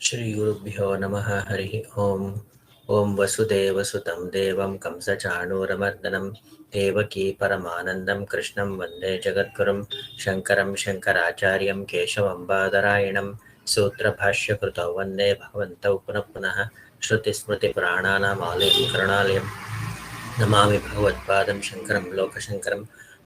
श्रीगुरुभ्यो नमः। हरिः ओम्। ॐ वसुदेवसुतं देवं कंसचाणूरमर्दनं देवकी परमानन्दं कृष्णं वन्दे जगद्गुरुं शङ्करं शङ्कराचार्यं केशवं बादरायणं सूत्रभाष्यकृतौ वन्दे भगवन्तौ पुनः पुनः श्रुतिस्मृतिपुराणानामालयं करुणालयं नमामि भगवत्पादं शङ्करं लोकशङ्करं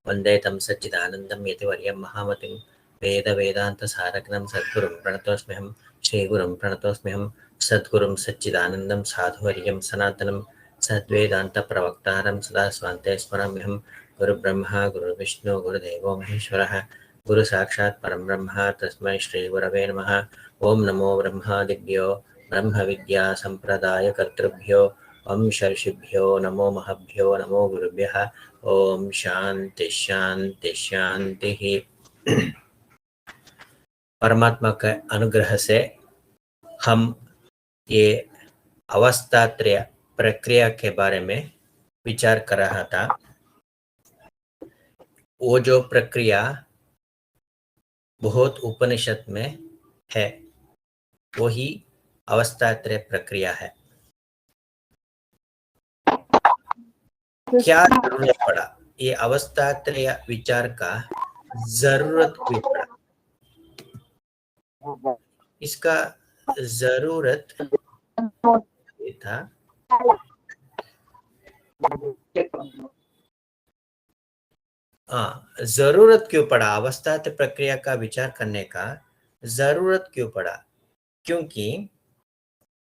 वन्दे तं सच्चिदानन्दं यतिवर्यं महामतिं वेदवेदान्तसारग्नं सद्गुरुं प्रणतोऽस्म्यहं श्रीगुरुं प्रणतोऽस्म्यहं सद्गुरुं सच्चिदानन्दं साधुवर्यं सनातनं सद्वेदान्तप्रवक्तारं सदा स्वान्ते स्मराम्यहं गुरुब्रह्मा गुरुर्विष्णु गुरुदेवो महेश्वरः गुरुसाक्षात् परं ब्रह्म तस्मै श्रीगुरवे नमः। ॐ नमो ब्रह्मादिभ्यो ब्रह्मविद्यासम्प्रदायकर्तृभ्यो ऋषिभ्यो नमो महभ्यो नमो गुरुभ्यः। ओम शांति शांति शांति। परमात्मा के अनुग्रह से हम ये अवस्थात्रय प्रक्रिया के बारे में विचार कर रहा था। वो जो प्रक्रिया बहुत उपनिषद में है वही अवस्थात्रय प्रक्रिया है। क्या जरूरत पड़ा, ये अवस्थात्रय विचार का जरूरत क्यों पड़ा, इसका जरूरत ये था जरूरत क्यों पड़ा, अवस्थात्रय प्रक्रिया का विचार करने का जरूरत क्यों पड़ा? क्योंकि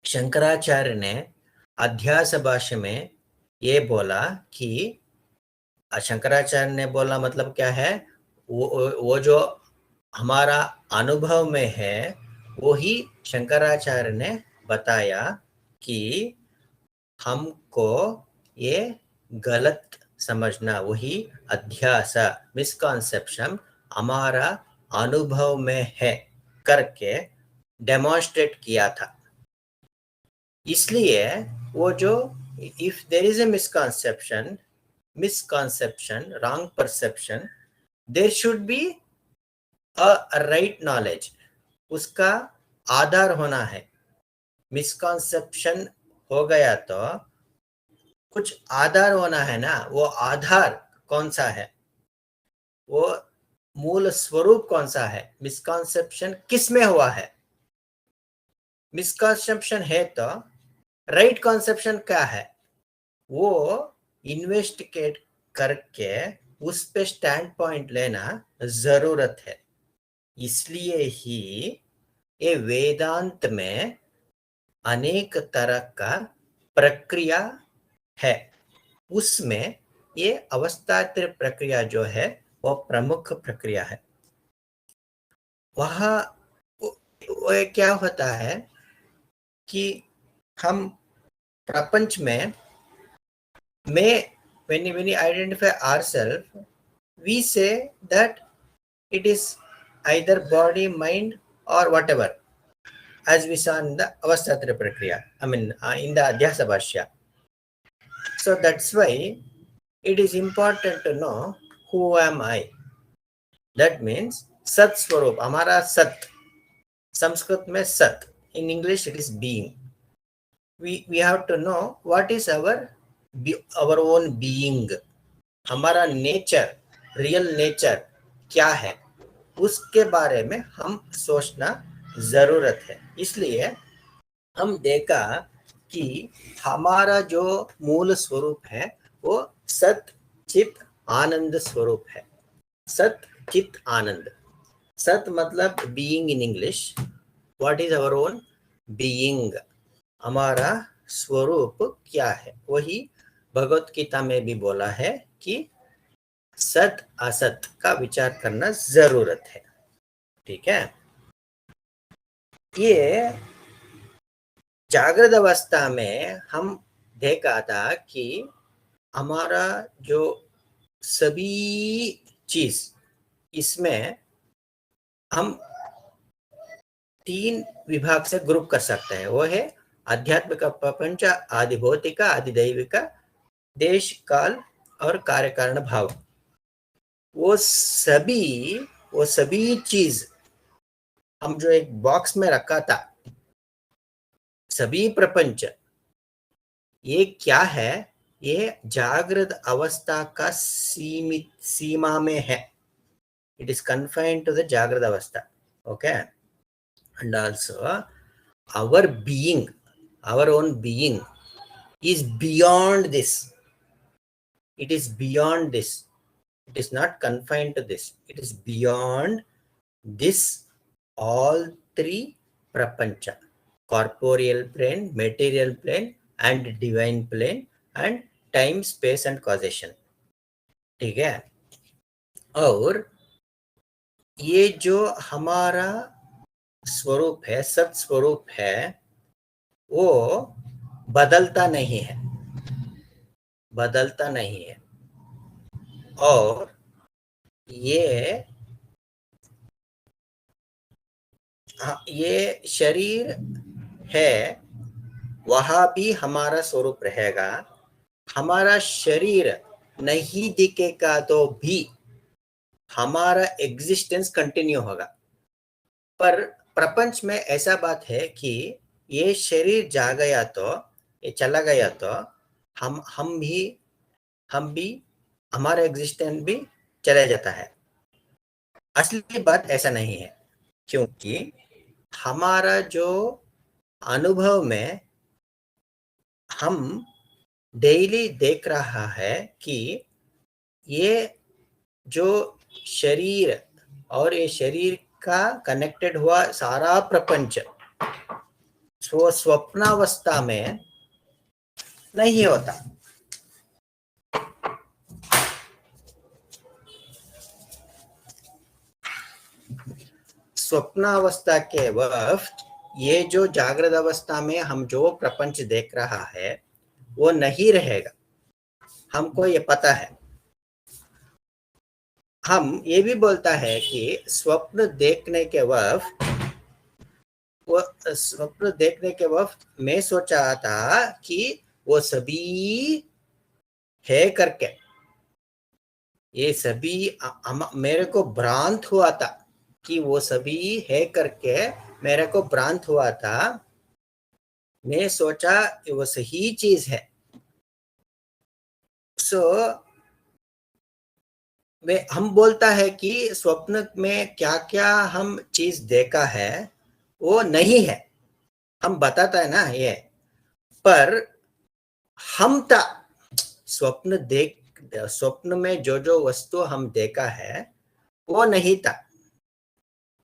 शंकराचार्य ने अध्यास भाष्य में ये बोला कि शंकराचार्य ने बोला मतलब क्या है, वो जो हमारा अनुभव में है वो ही शंकराचार्य ने बताया कि हमको ये गलत समझना, वही अध्यास मिसकॉन्सेप्शन हमारा अनुभव में है करके डेमोन्स्ट्रेट किया था। इसलिए वो जो if there is a misconception, wrong perception, there should be a right knowledge, उसका आधार होना है। मिसकॉन्सेप्शन हो गया तो कुछ आधार होना है ना, वो आधार कौन सा है, वो मूल स्वरूप कौन सा है, मिसकॉन्सेप्शन किस में हुआ है। मिसकॉन्सेप्शन है तो राइट कॉन्सेप्शन क्या है, वो इन्वेस्टिगेट करके उस पे स्टैंड पॉइंट लेना जरूरत है। इसलिए ही ये वेदांत में अनेक तरह का प्रक्रिया है, उसमें ये अवस्थात्रय प्रक्रिया जो है वो प्रमुख प्रक्रिया है। वहाँ वो क्या होता है कि हम प्रपंच में when we identify ourselves, we say that it is either body, mind or whatever, as we saw in the Avastatra Prakriya, in the Adhyasa Bhashya. So that's why it is important to know who am I. That means Sat Swarup, Amara Sat, Sanskrit mein Sat, in English it is being. We have to know what is our own being, हमारा nature, real nature क्या है, उसके बारे में हम सोचना जरूरत है। इसलिए हम देखा कि हमारा जो मूल स्वरूप है वो सत चित आनंद स्वरूप है। सत चित आनंद, सत मतलब being in English, what is our own being, हमारा स्वरूप क्या है, वही भगवत गीता में भी बोला है कि सत असत का विचार करना जरूरत है। ठीक है, ये जागृत अवस्था में हम देखा था कि हमारा जो सभी चीज, इसमें हम 3 विभाग से ग्रुप कर सकते हैं। वो है आध्यात्मिक प्रपंच, आदि भौतिक, आदि दैविक, देश काल और कार्य कारण भाव। वो सभी चीज हम जो एक बॉक्स में रखा था सभी प्रपंच ये क्या है, ये जागृत अवस्था का सीमित सीमा में है. It is confined to the जागृत अवस्था. Okay. And also our being, our own being is beyond this. It is beyond this. It is not confined to this. It is beyond this all three prapancha: corporeal plane, material plane, and divine plane, and time, space and causation. ठीक है. और ये जो हमारा स्वरूप है, सत स्वरूप है, वो बदलता नहीं है, बदलता नहीं है. और ये शरीर है, वहां भी हमारा स्वरूप रहेगा. हमारा शरीर नहीं दिखेगा तो भी हमारा एग्जिस्टेंस कंटिन्यू होगा. पर प्रपंच में ऐसा बात है कि ये शरीर जा गया तो, ये चला गया तो हम भी हमारा एग्जिस्टेंस भी चला जाता है. असली बात ऐसा नहीं है, क्योंकि हमारा जो अनुभव में हम डेली देख रहा है कि ये जो शरीर और ये शरीर का कनेक्टेड हुआ सारा प्रपंच स्वप्नावस्था में नहीं होता. स्वप्नावस्था के वक्त ये जो जागृत अवस्था में हम जो प्रपंच देख रहा है वो नहीं रहेगा. हमको ये पता है. हम ये भी बोलता है कि स्वप्न देखने के वक्त मैं सोचा था कि वो सभी है करके, ये सभी मेरे को भ्रांत हुआ था कि वो सभी है करके मेरे को भ्रांत हुआ था. मैं सोचा वो सही चीज है. हम बोलता है कि स्वप्न में क्या क्या हम चीज देखा है वो नहीं है, हम बताता है ना ये. पर हम था स्वप्न में जो वस्तु हम देखा है वो नहीं था,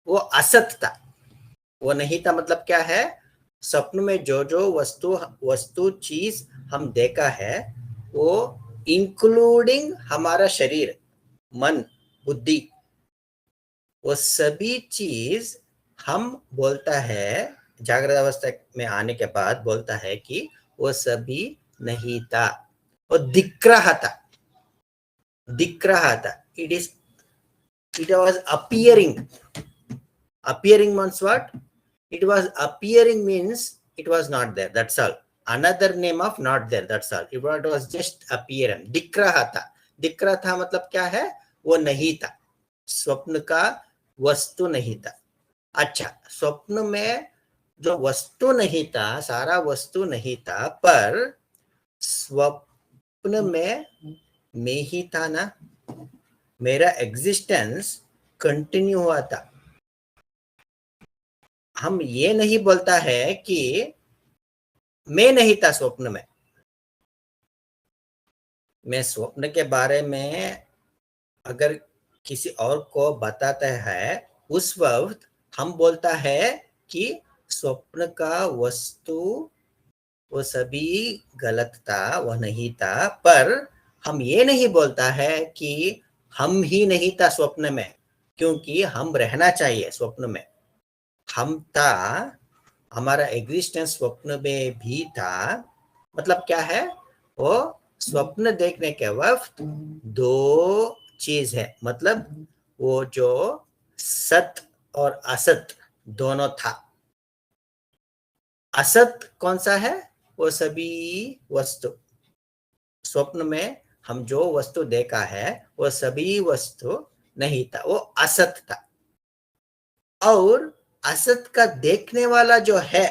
वो असत था. वो नहीं था मतलब क्या है, स्वप्न में जो वस्तु चीज हम देखा है वो इंक्लूडिंग हमारा शरीर, मन, बुद्धि, वो सभी चीज हम बोलता है जागृत अवस्था में आने के बाद बोलता है कि वो सभी नहीं था, वो दिख रहा था. It was appearing. Appearing means what? It was appearing means it was not there. That's all. Another name of not there. That's all. It was just appearance. दिख रहा था. दिख रहा था मतलब क्या है? वो नहीं था. स्वप्न का वस्तु नहीं था. अच्छा, स्वप्न में जो वस्तु नहीं था, सारा वस्तु नहीं था, पर स्वप्न में मैं ही था ना. मेरा एग्जिस्टेंस कंटिन्यू हुआ था. हम ये नहीं बोलता है कि मैं नहीं था स्वप्न में. मैं स्वप्न के बारे में अगर किसी और को बताता है, उस वक्त हम बोलता है कि स्वप्न का वस्तु वो सभी गलत था, वो नहीं था. पर हम ये नहीं बोलता है कि हम ही नहीं था स्वप्न में, क्योंकि हम रहना चाहिए स्वप्न में. हम था, हमारा एग्जिस्टेंस स्वप्न में भी था. मतलब क्या है, वो स्वप्न देखने के वक्त दो चीज है. मतलब वो जो सत और असत दोनों था. असत कौन सा है? वो सभी वस्तु. स्वप्न में हम जो वस्तु देखा है वो सभी वस्तु नहीं था, वो असत था. और असत का देखने वाला जो है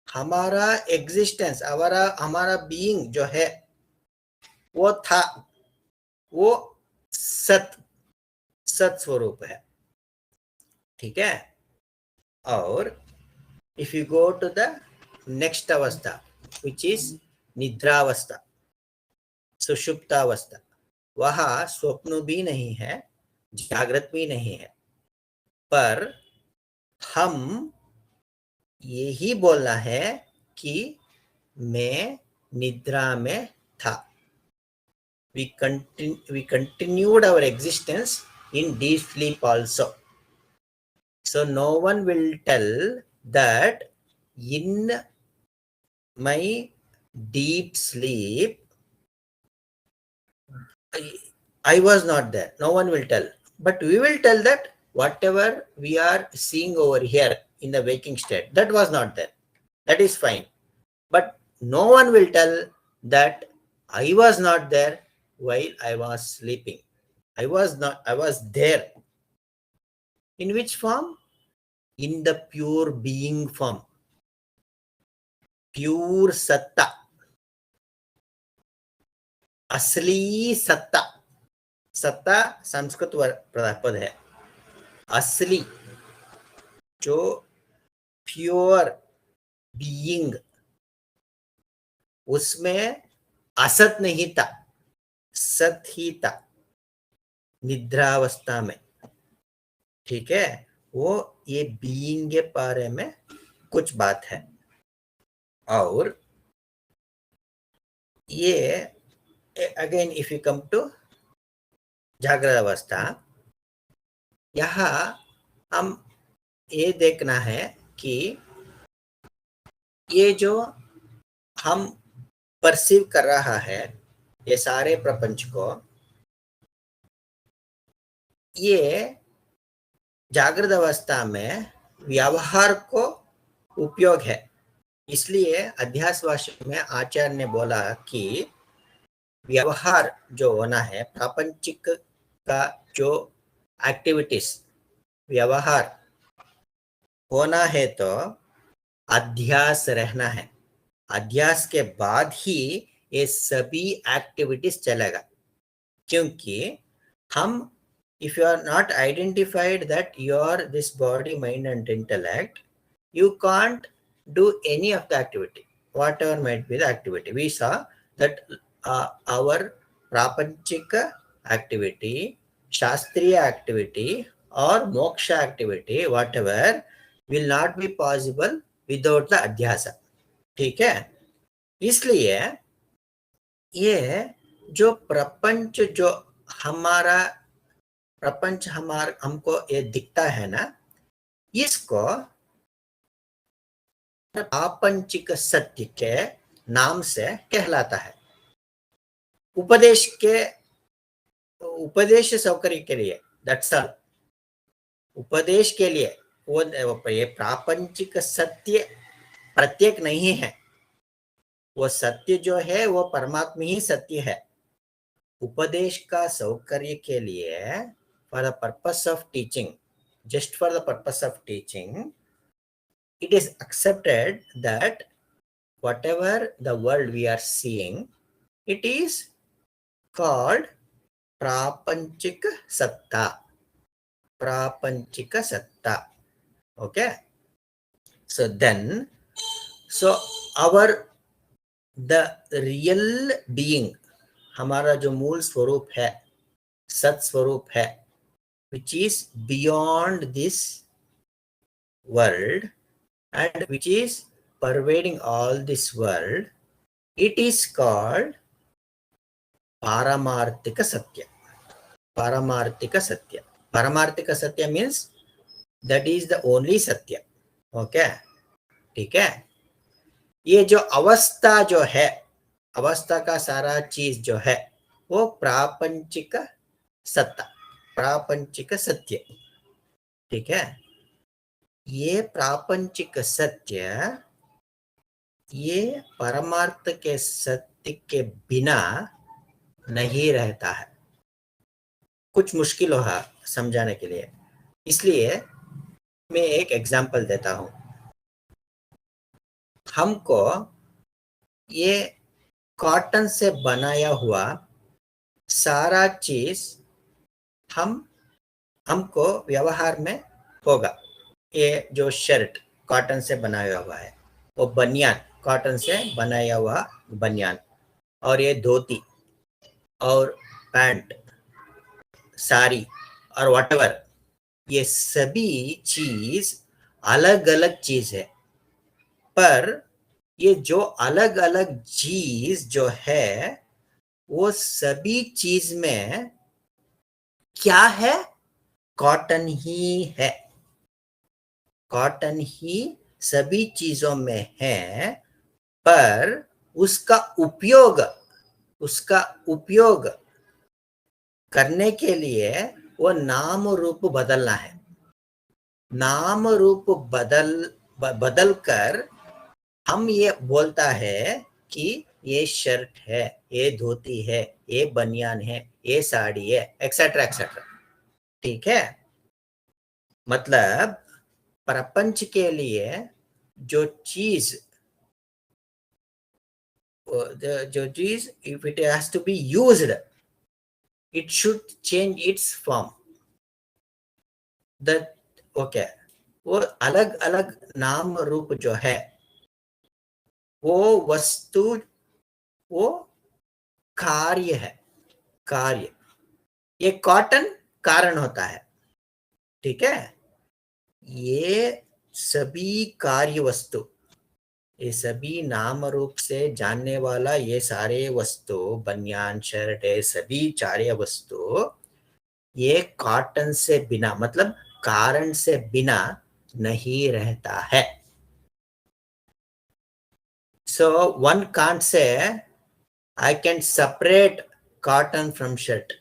हमारा एग्जिस्टेंस, हमारा बीइंग जो है वो था, वो सत सत स्वरूप है, ठीक है। और if you go to the next अवस्था विच इज निद्रावस्था, सुषुप्तावस्था, वहां स्वप्न भी नहीं है, जागृत भी नहीं है, पर हम यही बोलना है कि मैं निद्रा में था। We continued our existence in deep sleep also. So no one will tell that in my deep sleep I was not there. No one will tell. But we will tell that whatever we are seeing over here in the waking state, that was not there. That is fine. But no one will tell that I was not there while I was sleeping. I was there. In which form? In the pure being form. Pure satta. असली सत्ता. सत्ता संस्कृत पद है. असली जो pure being, उसमें असत नहीं था, सत ही था निद्रावस्था में, ठीक है। वो ये बीइंग के बारे में कुछ बात है। और ये again if you come to जागृत अवस्था, यहाँ हम ये देखना है कि ये जो हम परसीव कर रहा है, ये सारे प्रपंच को, ये जागृत अवस्था में व्यवहार को उपयोग है। इसलिए अध्यास भाष्य में आचार्य ने बोला कि व्यवहार जो होना है, प्रापंचिक का जो एक्टिविटीज व्यवहार होना है तो अध्यास रहना है। अध्यास के बाद ही ये सभी एक्टिविटीज चलेगा, क्योंकि हम if you are not identified that you are this body, mind and intellect, you can't do any of the activity, whatever might be the activity. We saw that our prapanchika activity, shastriya activity or moksha activity, whatever, will not be possible without the adhyasa, ठीक है। इसलिए ये जो प्रपंच, जो हमारा प्रपंच हमको ये दिखता है ना, इसको प्रापंचिक सत्य के नाम से कहलाता है। उपदेश सौकर्य के लिए, दैट्स ऑल, उपदेश के लिए वो ये प्रापंचिक सत्य प्रत्येक नहीं है। वो सत्य जो है वो परमात्मा ही सत्य है। उपदेश का सौकर्य के लिए, for the purpose of teaching, just for the purpose of teaching, it is accepted that whatever the world we are seeing, it is called prapanchika satta. Prapanchika satta. Okay. So then, the real being, हमारा जो मूल स्वरूप है, सत स्वरूप है, which is beyond this world and which is pervading all this world, it is called paramarthika satya. Paramarthika satya. Paramarthika satya means that is the only satya. Okay, ठीक है। ये जो अवस्था जो है, अवस्था का सारा चीज जो है, वो प्रापंचिक सत्ता, प्रापंचिक सत्य, ठीक है। ये प्रापंचिक सत्य, ये परमार्थ के सत्य के बिना नहीं रहता है। कुछ मुश्किल होगा समझाने के लिए, इसलिए मैं एक एग्जांपल देता हूं। हमको ये कॉटन से बनाया हुआ सारा चीज हमको व्यवहार में होगा। ये जो शर्ट कॉटन से बनाया हुआ है, वो बनियान कॉटन से बनाया हुआ बनियान, और ये धोती और पैंट, साड़ी और व्हाटएवर, ये सभी चीज अलग अलग चीज है। पर ये जो अलग अलग चीज जो है, वो सभी चीज में क्या है? कॉटन ही है। कॉटन ही सभी चीजों में है, पर उसका उपयोग करने के लिए वो नाम रूप बदलना है। नाम रूप बदल कर हम ये बोलता है कि ये शर्ट है, ये धोती है, ये बनियान है, ये साड़ी है, एक्सेट्रा एक्सेट्रा। ठीक है? मतलब प्रपंच के लिए जो चीज if it has to be used, it should change its form. That okay, वो अलग अलग नाम रूप जो है, वो वस्तु, वो कार्य है। कार्य, ये कॉटन कारण होता है। ठीक है? ये सभी कार्य वस्तु, ये सभी नाम रूप से जानने वाला, ये सारे वस्तु, बनियान शर्ट है, सभी चारे वस्तु, ये कॉटन से बिना, मतलब कारण से बिना नहीं रहता है। So one can't say I can separate cotton from shirt.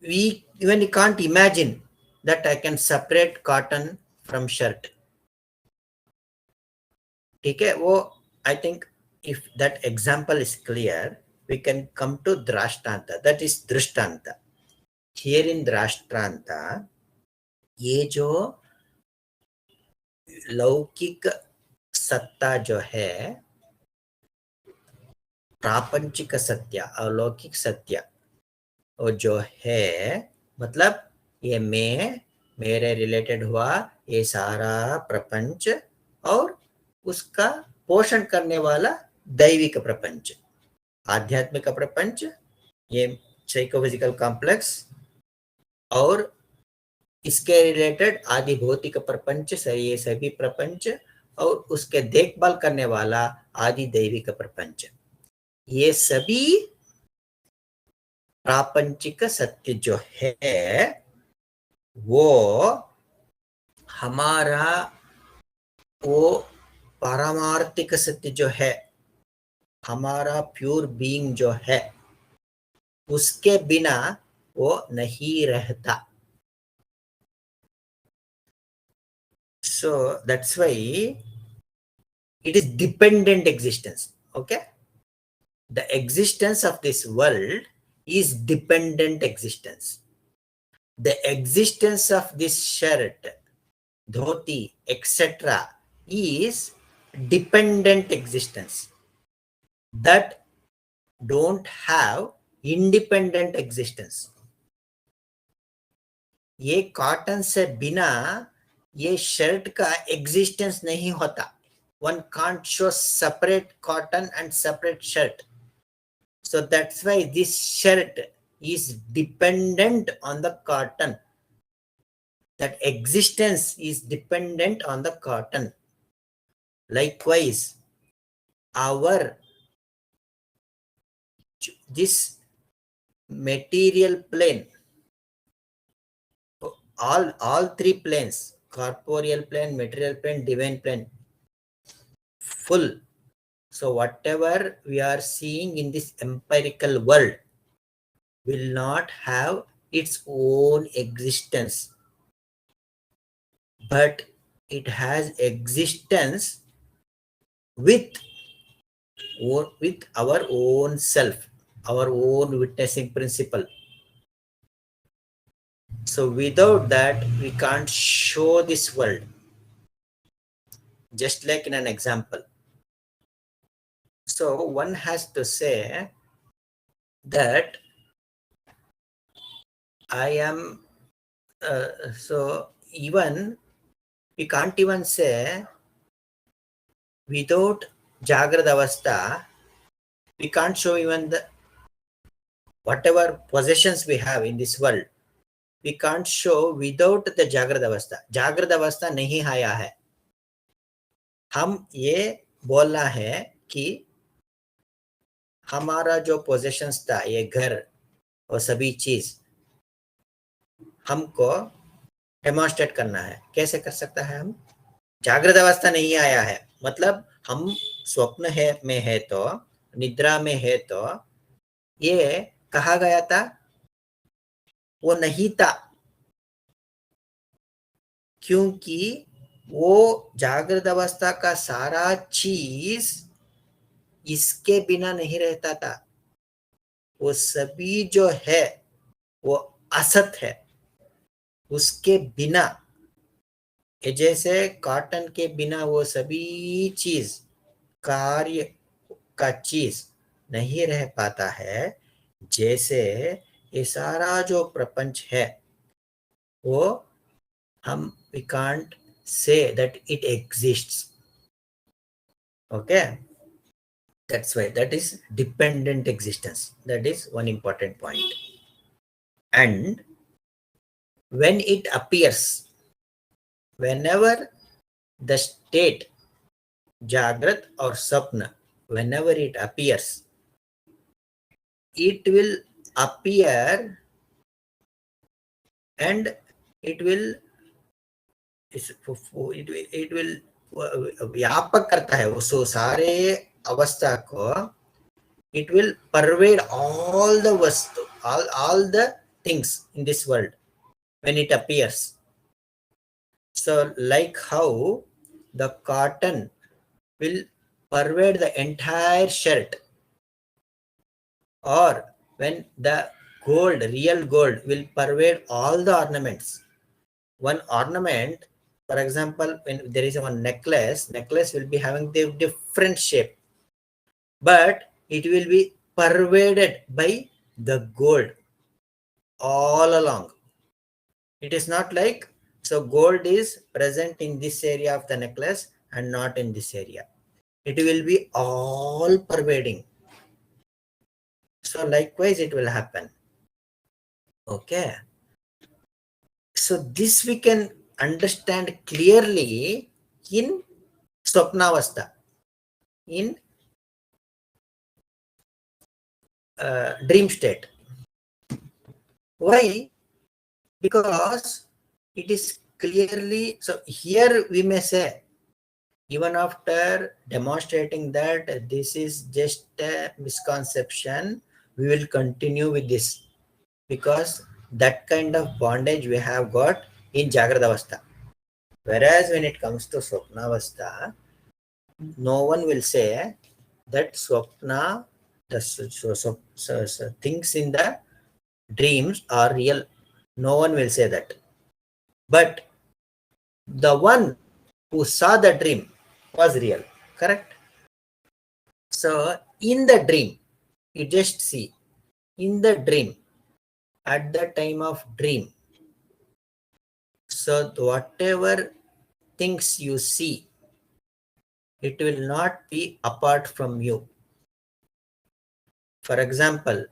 We even can't imagine that I can separate cotton from shirt. ठीक है? वो I think if that example is clear, we can come to drashtanta. That is drishtanta. Here in drashtanta, ये जो लौकिक सत्ता जो है, प्रापंचिक सत्य, अलौकिक सत्य, वो जो है, मतलब ये मैं, मेरे रिलेटेड हुआ ये सारा प्रपंच, और उसका पोषण करने वाला दैविक प्रपंच, आध्यात्मिक प्रपंच, ये साइकोफिजिकल कॉम्प्लेक्स, और इसके रिलेटेड आदि भौतिक प्रपंच, ये सभी प्रपंच, और उसके देखभाल करने वाला आदि दैविक प्रपंच, ये सभी प्रापंचिक सत्य जो है, वो हमारा वो पारमार्थिक सत्य जो है, हमारा प्योर बीइंग जो है, उसके बिना वो नहीं रहता। So that's why it is dependent existence. Okay, the existence of this world is dependent existence. The existence of this shirt, dhoti, etc. is dependent existence that don't have independent existence. ये cotton से बिना ये shirt का existence नहीं होता. One can't show separate cotton and separate shirt. So that's why this shirt is dependent on the cotton. That existence is dependent on the cotton. Likewise, this material plane, all three planes, corporeal plane, material plane, divine plane, full. So whatever we are seeing in this empirical world will not have its own existence, but it has existence with our own self, our own witnessing principle. So without that, we can't show this world. just like in an example. So one has to say that I am, so even we can't even say without Jagrada Avastha, we can't show even the whatever possessions we have in this world, we can't show without the Jagrada Avastha. Jagrada Avastha नहीं आया है. हम ये बोलना है कि हमारा जो पोजेशंस था, ये घर और सभी चीज हमको डेमोन्स्ट्रेट करना है. कैसे कर सकता है? हम जागृत अवस्था नहीं आया है, मतलब हम स्वप्न है में है तो, निद्रा में है तो ये कहा गया था, वो नहीं था, क्योंकि वो जागृत अवस्था का सारा चीज इसके बिना नहीं रहता था. वो सभी जो है वो असत है, उसके बिना, जैसे कॉटन के बिना वो सभी चीज कार्य का चीज नहीं रह पाता है, जैसे ये सारा जो प्रपंच है वो हम we can't say that it exists. Okay, that's why that is dependent existence. That is one important point. And when it appears, whenever the state Jagrat or Sapna, whenever it appears, it will appear and it will व्यापक करता है वो सारे अवस्था को. It will pervade all the vastu, all the things in this world when it appears. So like how the cotton will pervade the entire shirt, or when the gold, real gold, will pervade all the ornaments. One ornament, for example, when there is one necklace will be having the different shape, but it will be pervaded by the gold all along. It is not like, so gold is present in this area of the necklace and not in this area. It will be all pervading. So likewise it will happen. Okay. So this we can understand clearly in Swapnavastha, in dream state. Why? Because it is clearly, so here we may say, even after demonstrating that this is just a misconception, we will continue with this, because that kind of bondage we have got in Jagrada Avastha. Whereas when it comes to Swapna Avastha, no one will say that Swapna, the things in the dreams are real. No one will say that. But the one who saw the dream was real. Correct? So in the dream, you just see, in the dream, at the time of dream, so whatever things you see, it will not be apart from you. For example,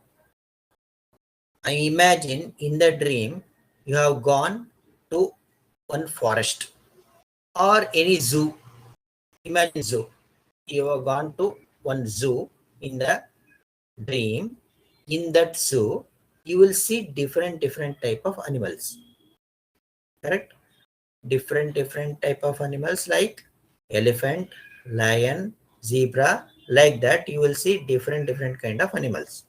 I imagine in the dream you have gone to one forest or any zoo. Imagine zoo. You have gone to one zoo in the dream. In that zoo, you will see different type of animals. Correct? Different type of animals like elephant, lion, zebra, like that you will see different kind of animals.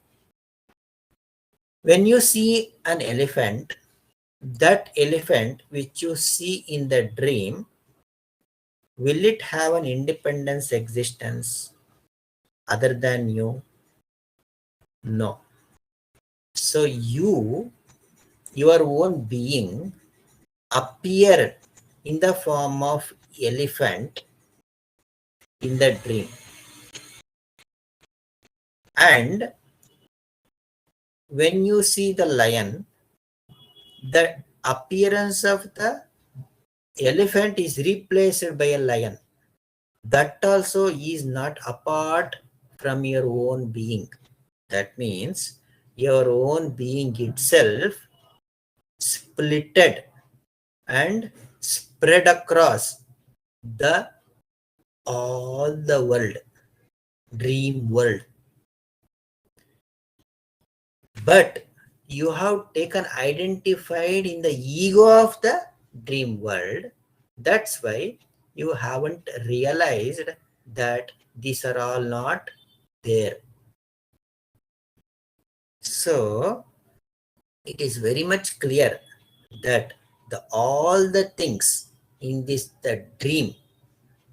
When you see an elephant, that elephant which you see in the dream, will it have an independent existence other than you? No. So you, your own being, appear in the form of elephant in the dream. And when you see the lion, the appearance of the elephant is replaced by a lion. That also is not apart from your own being. That means your own being itself splitted and spread across the all the world, dream world. But you have taken identified in the ego of the dream world. That's why you haven't realized that these are all not there. So it is very much clear that all the things in this the dream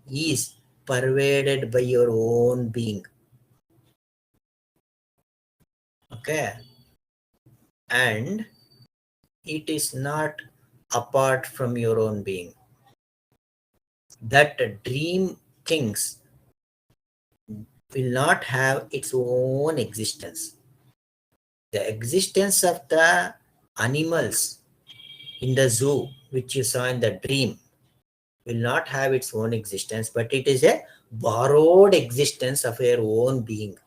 is pervaded by your own being. Okay, and it is not apart from your own being. That dream things will not have its own existence. The existence of the animals in the zoo, which you saw in the dream, will not have its own existence, but it is a borrowed existence of your own being.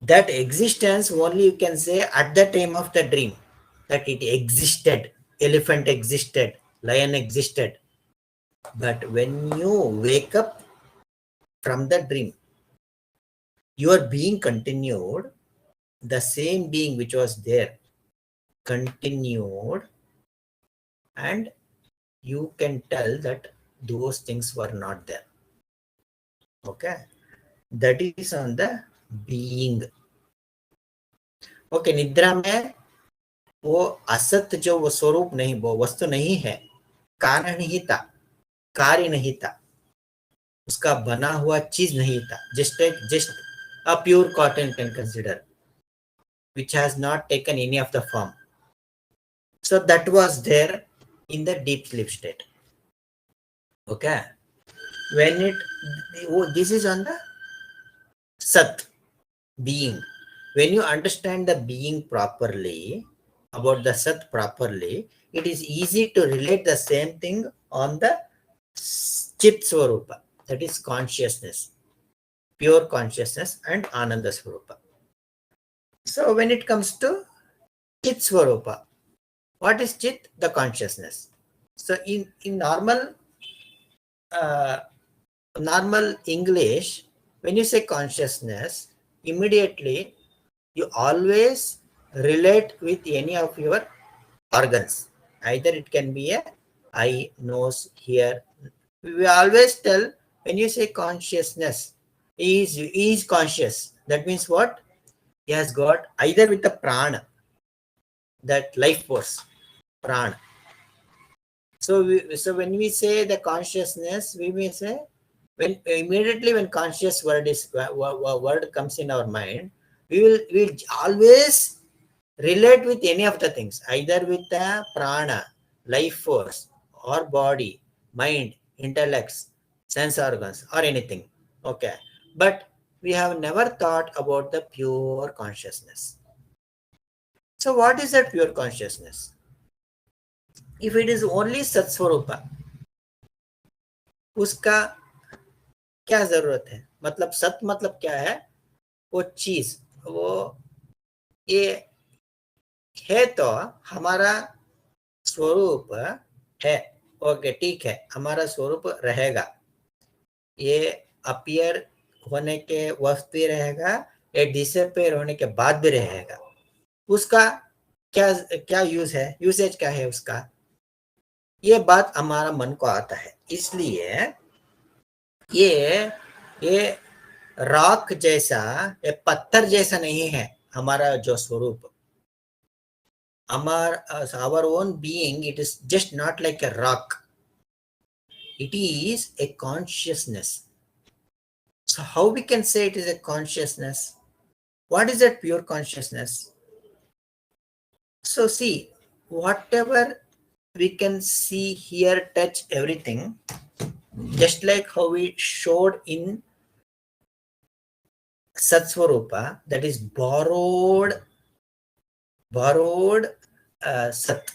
That existence only you can say at the time of the dream, that it existed, elephant existed, lion existed. But when you wake up from the dream, your being continued, the same being which was there continued, and you can tell that those things were not there. Okay, that is on the being. Okay, निद्रा में वो असत जो वो स्वरूप नहीं, वो वस्तु नहीं है, कारण ही था, कार्य नहीं था, उसका बना हुआ चीज नहीं था, just a pure cotton can consider, which has not taken any of the form. So that was there in the deep sleep state. Okay, when this is on the sat being. When you understand the being properly, about the sat properly, it is easy to relate the same thing on the chit swarupa, that is consciousness, pure consciousness, and ananda swarupa. So when it comes to chit swarupa, what is chit? The consciousness. So in normal normal English, when you say consciousness, immediately you always relate with any of your organs. Either it can be a eye, nose, ear. We always tell when you say consciousness, he is conscious. That means what? He has got either with the prana, that life force, prana. So when we say the consciousness, we may say when immediately when conscious word comes in our mind, we'll always relate with any of the things, either with the prana, life force, or body, mind, intellects, sense organs, or anything. Okay, but we have never thought about the pure consciousness. So what is that pure consciousness? If it is only सत्स्वरूपा, उसका क्या जरूरत है? मतलब सत मतलब क्या है? वो चीज, वो ये है तो हमारा स्वरूप है. ओके, ठीक है, हमारा स्वरूप रहेगा. ये अपीयर होने के वक्त भी रहेगा, ये डिसअपीयर होने के बाद भी रहेगा. उसका क्या यूज है? यूसेज क्या है उसका? ये बात हमारा मन को आता है. इसलिए ये रॉक जैसा, ये पत्थर जैसा नहीं है हमारा जो स्वरूप. our own being, it is just not like a rock. It is a consciousness. So how we can say it is a consciousness? What is that pure consciousness? So see, whatever we can see, hear, touch, everything, Just like how we showed in Satsvarupa, that is borrowed Sat,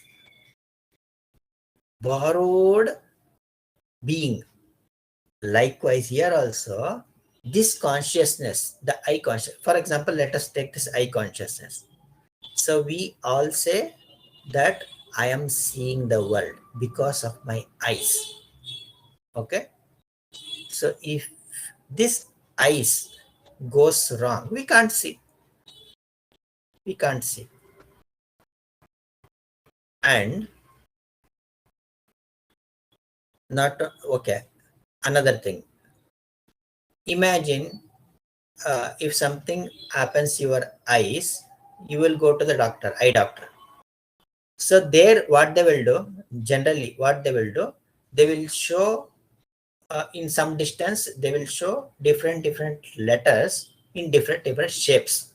borrowed being. Likewise, here also, this consciousness, the I consciousness, for example, let us take this I consciousness. So we all say that I am seeing the world because of my eyes. Okay. So if this eyes goes wrong, we can't see. We can't see. And not okay. Another thing. Imagine if something happens to your eyes, you will go to the doctor, eye doctor. So there, what they will do, generally, what they will do, they will show in some distance, they will show different letters in different shapes.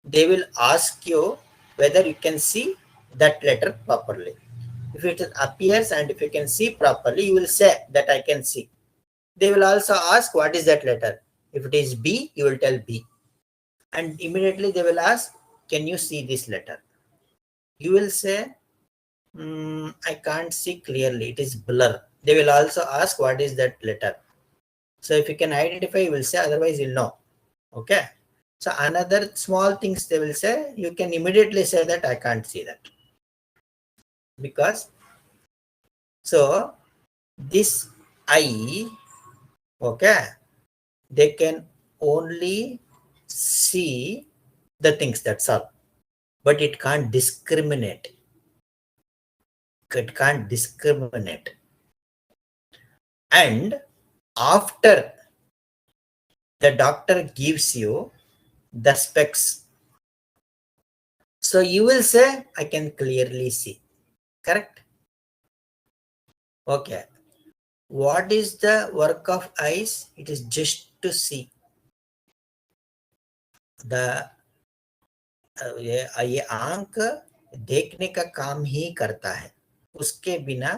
They will ask you whether you can see that letter properly. If it appears and if you can see properly, you will say that I can see. They will also ask what is that letter. If it is B, you will tell B. And immediately they will ask, can you see this letter? You will say, I can't see clearly. It is blur. They will also ask what is that letter. So if you can identify, you will say, otherwise you'll know. Okay. So another small things they will say, you can immediately say that I can't see that. Because so this eye, okay, they can only see the things, that's all. But it can't discriminate. It can't discriminate. And after the doctor gives you the specs, so you will say, I can clearly see. Correct? Okay. What is the work of eyes? It is just to see. The ये आंख देखने का काम ही करता है, उसके बिना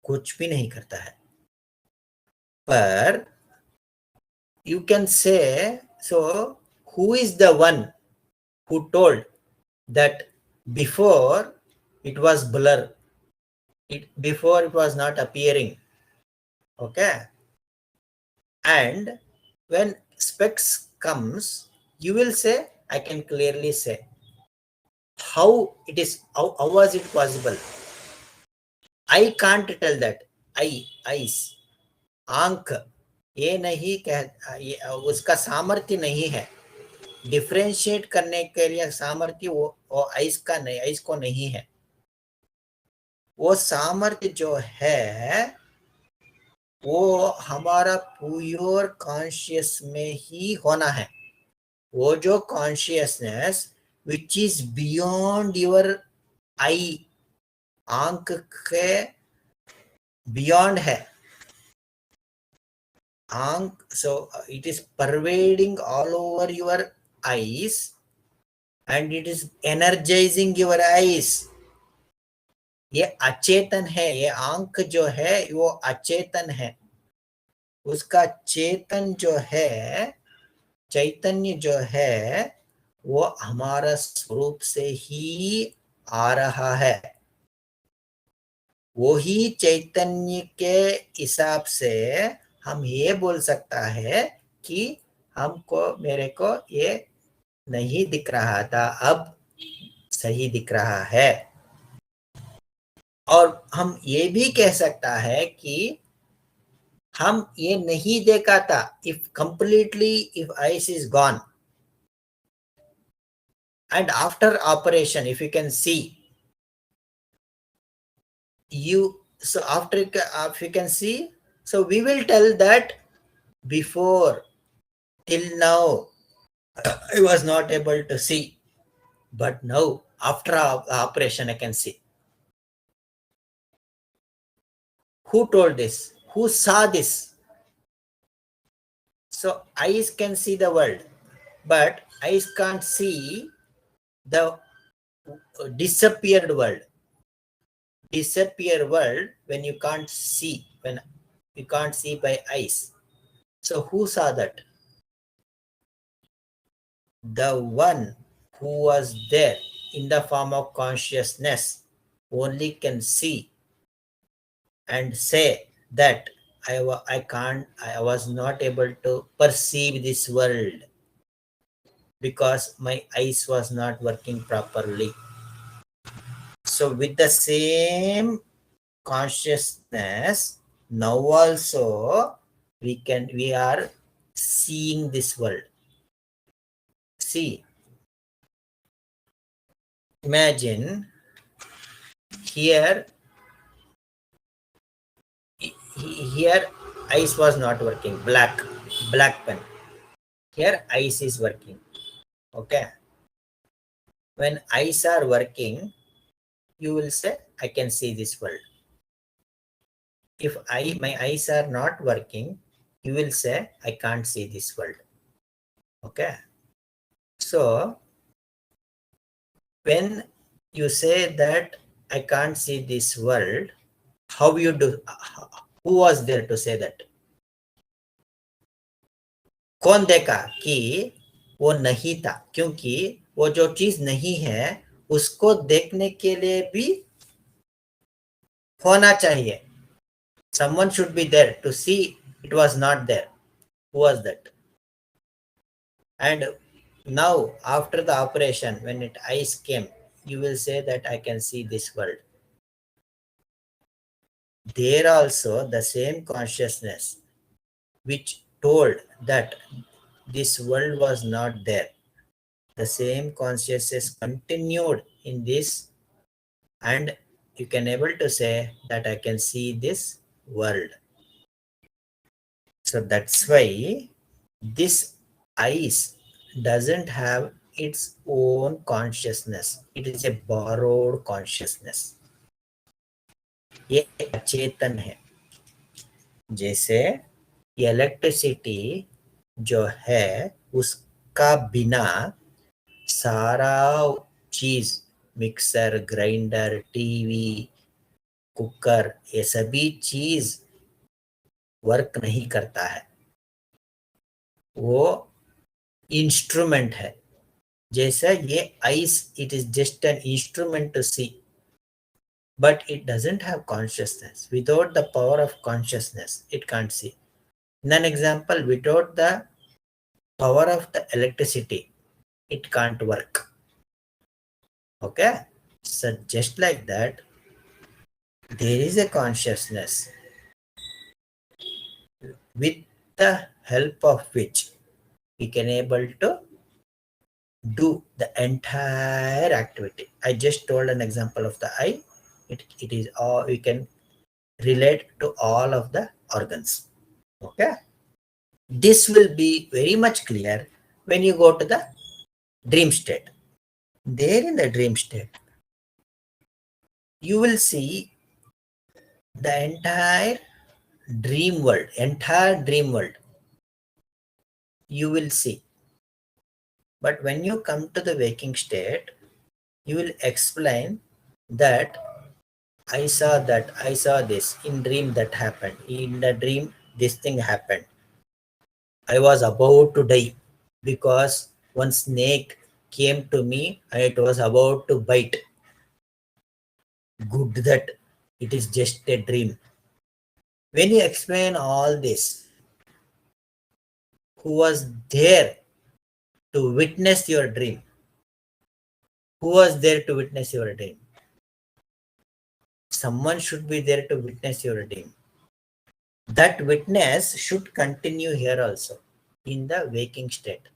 कुछ भी नहीं करता है. पर you can say, so who is the one who told that before it was blur, before it was not appearing? Okay. And when specs comes, you will say, I can clearly say. How it is, how was it possible? I can't tell that. Eyes, आंख, ये नहीं कह, उसका सामर्थ्य नहीं है. Differentiate करने के लिए सामर्थ्य वो आइस का नहीं, आइस को नहीं है. वो सामर्थ्य जो है वो हमारा प्योर कॉन्शियस में ही होना है. वो जो consciousness which is beyond your eye, आंख के बियॉन्ड है. आंख, so it is pervading all over your eyes and it is energizing your eyes. ये अचेतन है. ये आंख जो है वो अचेतन है. उसका चेतन जो है, चैतन्य जो है, वो हमारा स्वरूप से ही आ रहा है. वो ही चैतन्य के हिसाब से हम ये बोल सकता है कि हमको, मेरे को ये नहीं दिख रहा था, अब सही दिख रहा है. और हम ये भी कह सकता है कि हम ये नहीं देखा था. If completely, if ice is gone and after operation, if you can see, so after, if you can see, so we will tell that before, till now, I was not able to see, but now after operation I can see. Who told this? Who saw this? So eyes can see the world, but eyes can't see the disappeared world. Disappear world, when you can't see, when We can't see by eyes. So who saw that? The one who was there in the form of consciousness only can see and say that I was not able to perceive this world because my eyes was not working properly. So with the same consciousness, now also we are seeing this world. See, imagine here here eyes was not working, black pen. Here eyes is working. Okay, when eyes are working, you will say I can see this world. If my eyes are not working, you will say I can't see this world. Okay, so when you say that I can't see this world, how you do, who was there to say that? कौन देखा कि वो नहीं था, क्योंकि वो जो चीज नहीं है उसको देखने के लिए भी होना चाहिए. Someone should be there to see it was not there. Who was that? And now after the operation, when it eyes came, you will say that I can see this world. There also the same consciousness which told that this world was not there. The same consciousness continued in this, and you can able to say that I can see this world. So that's why this eyes doesn't have its own consciousness. It is a borrowed consciousness. ये अचेतन है. जैसे electricity जो है उसका बिना सारा चीज, मिक्सर, ग्राइंडर, टीवी, कुकर, ये सभी चीज वर्क नहीं करता है. वो इंस्ट्रूमेंट है. जैसा ये eyes, it is just an instrument to see, but it doesn't have consciousness. Without the power of consciousness, it can't see. In an example, without the power of the electricity, it can't work. Okay, so just like that, there is a consciousness with the help of which we can able to do the entire activity. I just told an example of the eye. It is all, we can relate to all of the organs. Okay, this will be very much clear when you go to the dream state. There in the dream state, you will see the entire dream world you will see. But when you come to the waking state, you will explain that I saw this in dream, that happened in the dream, this thing happened. I was about to die because one snake came to me and it was about to bite. Good that it is just a dream. When you explain all this, who was there to witness your dream? Who was there to witness your dream? Someone should be there to witness your dream. That witness should continue here also in the waking state.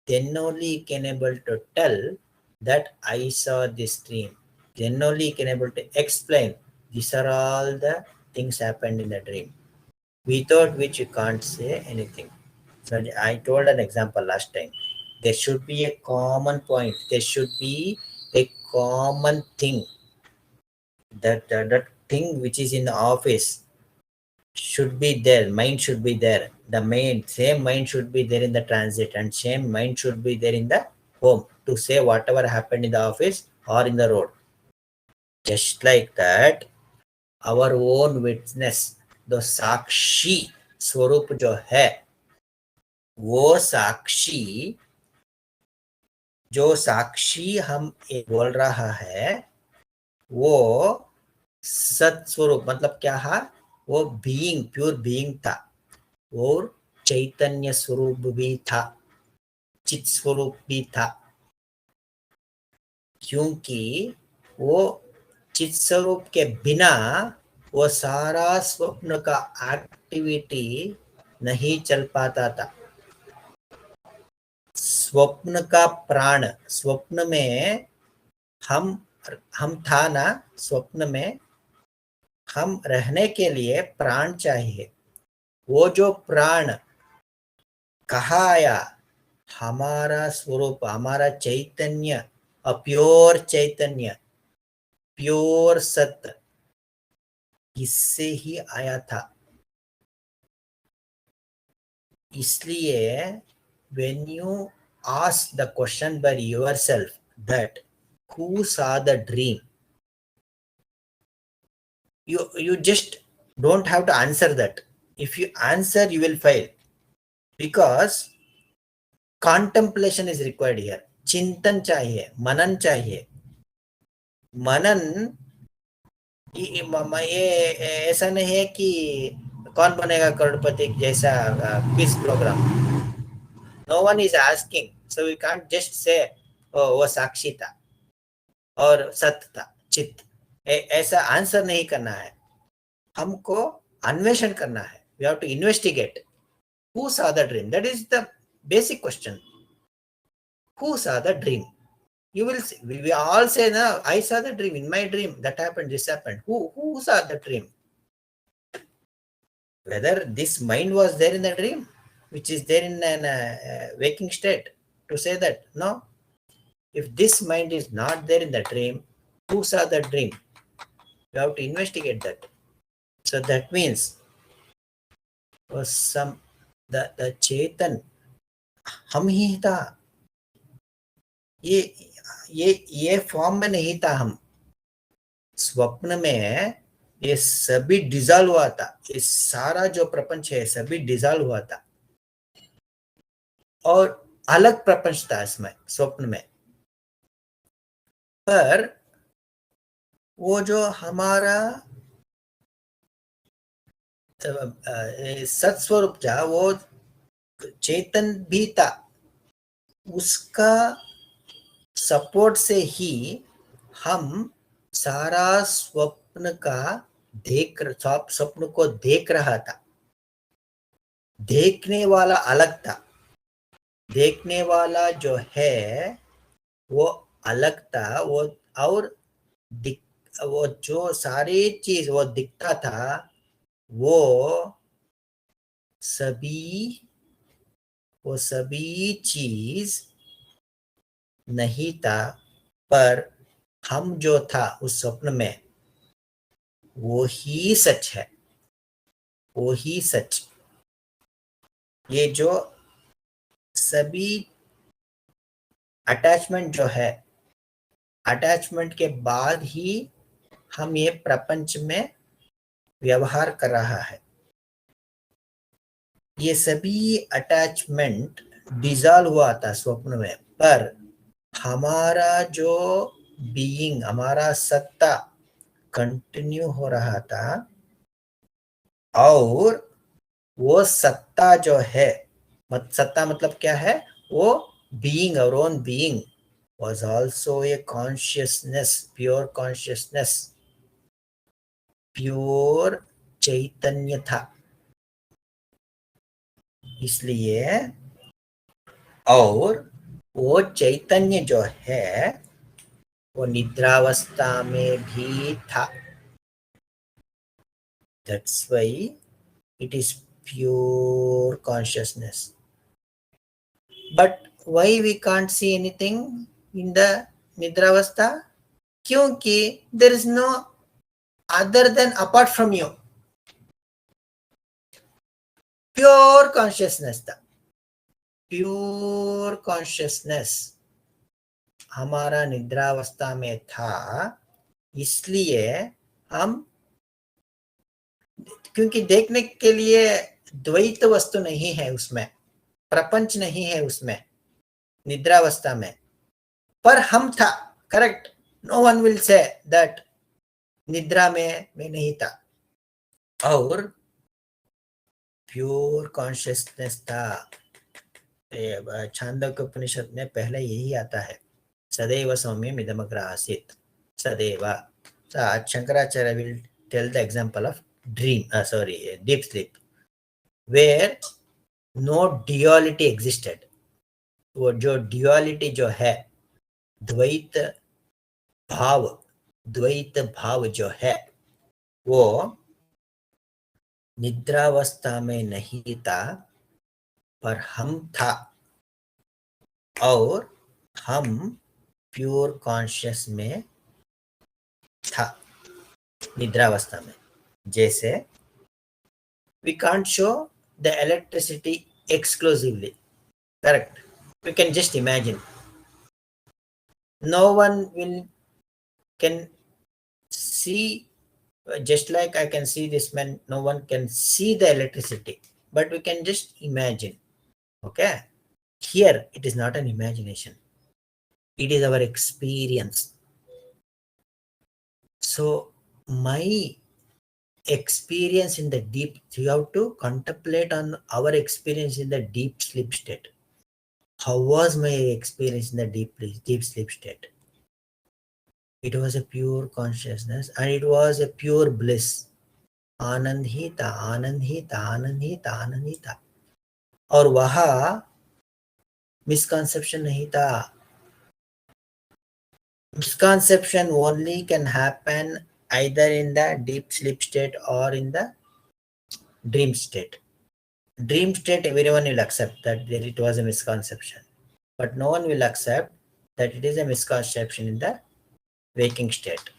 Then only you can able to tell that I saw this dream. Then only you can able to explain these are all the things happened in the dream, without which you can't say anything. So I told an example last time. There should be a common point. There should be a common thing. That thing which is in the office should be there. Mind should be there. The same mind should be there in the transit, and same mind should be there in the home to say whatever happened in the office or in the road. Just like that, our own witness तो साक्षी स्वरूप जो है, वो साक्षी, जो साक्षी हम बोल रहा है, वो सत स्वरूप मतलब क्या है, वो बीइंग, प्योर बीइंग था, और चैतन्य स्वरूप भी था, चित स्वरूप भी था, क्योंकि वो चित स्वरूप के बिना वो सारा स्वप्न का एक्टिविटी नहीं चल पाता था। स्वप्न का प्राण, स्वप्न में हम हम था ना, स्वप्न में हम रहने के लिए प्राण चाहिए। वो जो प्राण कहाँ आया, हमारा स्वरूप, हमारा चैतन्य, प्योर चैतन्य, प्योर सत्य, इससे ही आया था। इसलिए when you ask the question by yourself that who saw the dream, you just don't have to answer that. If you answer, you will fail, because contemplation is required here. चिंतन चाहिए, मनन चाहिए। मनन ये ऐसा नहीं है कि कौन बनेगा करोड़पति जैसा quiz program. No one is asking, so we can't just say वो साक्षी था और सत्य था, चित्त, ऐसा आंसर नहीं करना है। हमको अन्वेषण करना है। We have to investigate who saw the dream. That is the basic question. Who saw the dream? You will see, we all say, no, I saw the dream, in my dream that happened, this happened. Who saw the dream? Whether this mind was there in the dream, which is there in an waking state, to say that no, if this mind is not there in the dream, who saw the dream? You have to investigate that. So that means some the चेतन हम ही था, ये form में नहीं था। हम स्वप्न में ये सभी डिजॉल्व हुआ था, ये सारा जो प्रपंच है सभी डिजॉल्व हुआ था, और अलग प्रपंच था इसमें, स्वप्न में। पर वो जो हमारा सत्स्वरूप था, वो चेतन भी था, उसका सपोर्ट से ही हम सारा स्वप्न का स्वप्न को देख रहा था। देखने वाला अलग था, देखने वाला जो है वो अलग था, वो और वो जो सारी चीज वो दिखता था, वो सभी चीज नहीं था। पर हम जो था उस स्वप्न में, वो ही सच है, वो ही सच। ये जो सभी अटैचमेंट जो है, अटैचमेंट के बाद ही हम ये प्रपंच में व्यवहार कर रहा है। ये सभी अटैचमेंट डिसॉल्व हुआ था स्वप्न में, पर हमारा जो बीइंग, हमारा सत्ता कंटिन्यू हो रहा था। और वो सत्ता जो है, सत्ता मतलब क्या है, वो बीइंग, और own being was also a consciousness, pure consciousness, pure चैतन्य था। इसलिए और वो चैतन्य जो है वो निद्रावस्था में भी था। That's why it is pure consciousness. But why we can't see anything in the निद्रावस्था? क्योंकि there is no other than apart from you. Pure consciousness था, प्योर कॉन्शियसनेस हमारा निद्रावस्था में था। इसलिए हम क्योंकि देखने के लिए द्वैत वस्तु नहीं है उसमें, प्रपंच नहीं है उसमें निद्रावस्था में, पर हम था, correct. No one will say that निद्रा में मैं नहीं था, और प्योर कॉन्शियसनेस था। छांदोग्य उपनिषद में पहले यही आता है, सदैव सौम्यम इदमग्र आसीत्, सदैव। Shankaracharya will tell the example of deep sleep, where no duality existed. वो जो ड्यूअलिटी जो है, द्वैत भाव जो है, वो निद्रावस्था में नहीं था, पर हम था, और हम प्योर कॉन्शियस में था निद्रावस्था में। जैसे we can't show the electricity exclusively, correct? We can just imagine. No one can see, just like I can see this man, no one can see the electricity, but we can just imagine. Okay, here it is not an imagination, it is our experience. So my experience in the deep, you have to contemplate on our experience in the deep sleep state. How was my experience in the deep sleep state? It was a pure consciousness and it was a pure bliss. आनंद ही था, आनंद ही था, आनंद ही था, आनंद ही था, और वहां misconception नहीं था। Misconception only can happen either in the deep sleep state or in the dream state. Dream state, everyone will accept that it was a misconception, but no one will accept that it is a misconception in the waking state.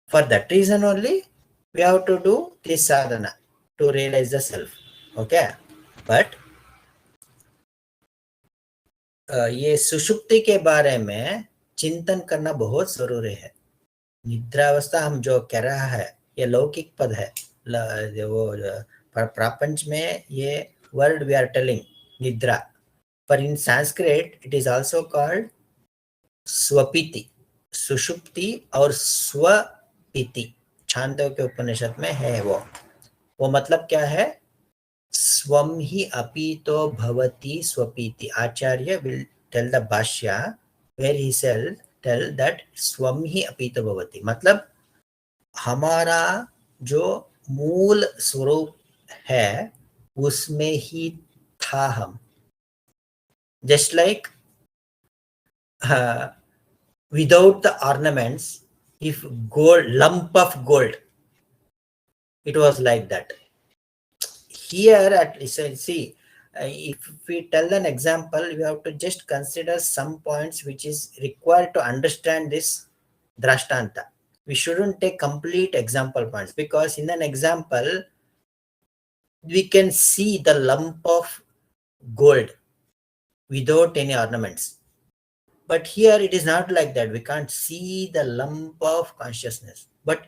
For that reason only, we have to do this sadhana to realize the self. Okay, but ये सुषुप्ति के बारे में चिंतन करना बहुत जरूरी है। निद्रावस्था हम जो कह रहा है, ये लौकिक पद है, वो प्रपंच में ये वर्ड वी आर टेलिंग निद्रा, पर in Sanskrit it is also called स्वपीति, सुषुप्ति और स्वपीति। छांदोग्य उपनिषद में है वो मतलब क्या है? स्वम ही अपीतो भवति स्वपीति। Acharya will tell the bhashya where he shall tell that स्वम ही अपीतो भवति, मतलब हमारा जो मूल स्वरूप है उसमें ही था हम। Just like without the ornaments, if lump of gold, it was like that. Here at least, see, if we tell an example, we have to just consider some points which is required to understand this drashtanta. We shouldn't take complete example points, because in an example we can see the lump of gold without any ornaments, but here it is not like that. We can't see the lump of consciousness, but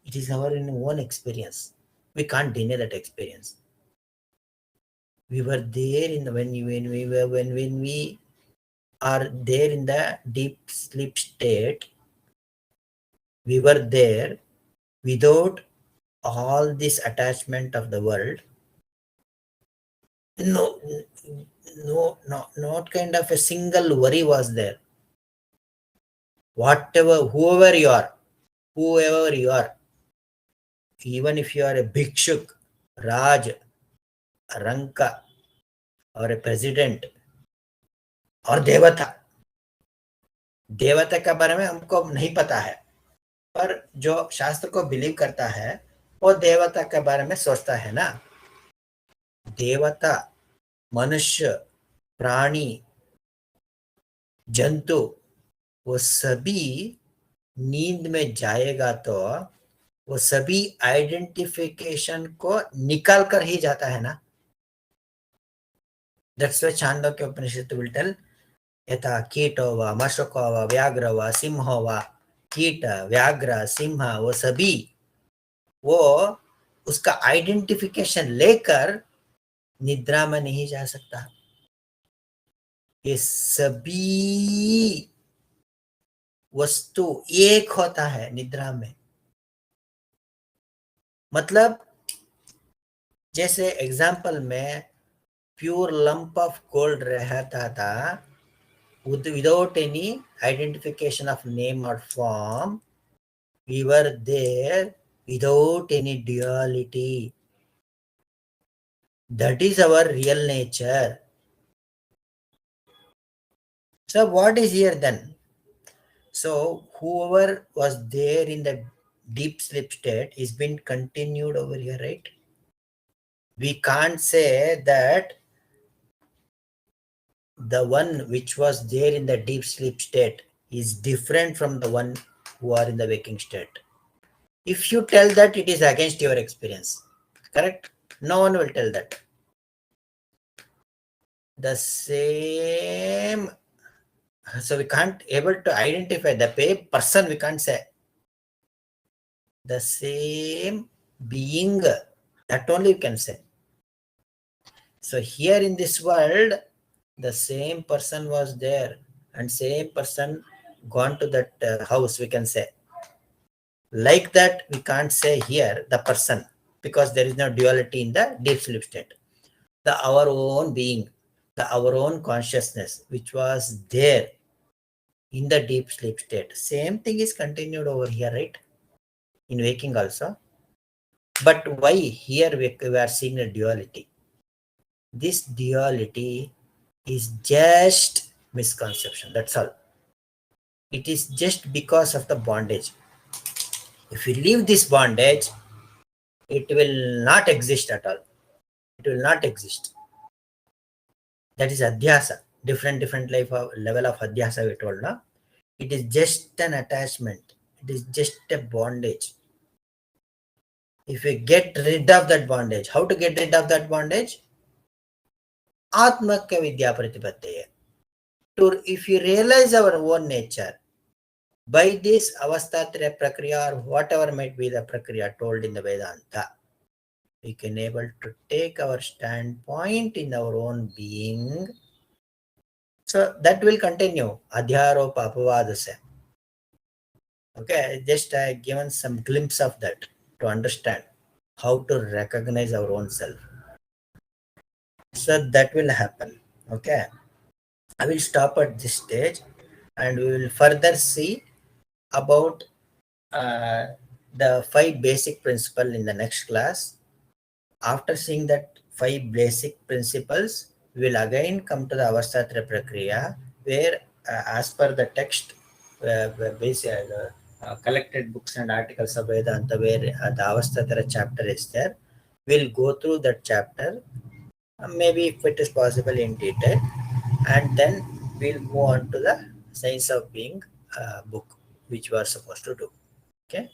it is our own experience. We can't deny that experience. We were there in the, when we are there in the deep sleep state. We were there without all this attachment of the world. No, not kind of a single worry was there. Whoever you are, even if you are a bhikshuk, Raj, Ranka, or a president, और देवता के बारे में हमको नहीं पता है, पर जो शास्त्र को बिलीव करता है वो देवता के बारे में सोचता है ना। देवता, मनुष्य, प्राणी, जंतु, वो सभी नींद में जाएगा तो वो सभी आइडेंटिफिकेशन को निकाल कर ही जाता है ना। That's why Chandogya Upanishad will tell यथा कीटो वा मशको वा व्याघ्र वा सिंहो वा, कीट, व्याघ्र, सिंह, वो सभी वो उसका आइडेंटिफिकेशन लेकर निद्रा में नहीं जा सकता। ये सभी वस्तु एक होता है निद्रा में। मतलब जैसे एग्जाम्पल में प्योर लंप ऑफ गोल्ड रहता था without any identification of name or form, we were there without any duality. That is our real nature. So what is here then? So whoever was there in the deep sleep state is been continued over here, right? We can't say that the one which was there in the deep sleep state is different from the one who are in the waking state. If you tell that, it is against your experience, correct? No one will tell that. The same, so we can't able to identify the person, we can't say. The same being, that only you can say. So here in this world, the same person was there and same person gone to that house, we can say. Like that, we can't say here the person, because there is no duality in the deep sleep state. Our own being, our own consciousness, which was there in the deep sleep state, same thing is continued over here, right? In waking also. But why here we are seeing a duality? This duality is just misconception, that's all. It is just because of the bondage. If we leave this bondage, it will not exist at all. It will not exist. That is adhyasa. Different level of adhyasa we told now. It is just an attachment. It is just a bondage. If we get rid of that bondage, how to get rid of that bondage? Atmakya vidya pratipatteya. If you realize our own nature, by this avastatraya prakriya or whatever might be the prakriya told in the Vedanta, we can able to take our standpoint in our own being. So that will continue. Adhyaropa apavadasya. Okay, just given some glimpse of that to understand how to recognize our own self. So that will happen. Okay, I will stop at this stage and we will further see about the 5 basic principles in the next class. After seeing that 5 basic principles, we will again come to the Avastatra Prakriya, where as per the text, collected books and articles of Vedanta, where the Avastatra chapter is there, we'll go through that chapter, maybe if it is possible in detail, and then we'll move on to the Science of Being book, which we are supposed to do. Okay.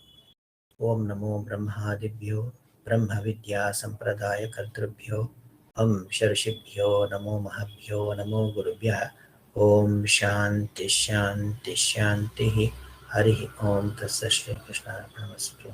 Om Namo Brahmadibhyo Brahma Vidya Sampradaya Kartrubhyo Sharshibhyo Namo Mahabhyo Namo Gurubhya Om Shanti Shanti Shanti Hari Om Tasya Shri Krishna Namaste.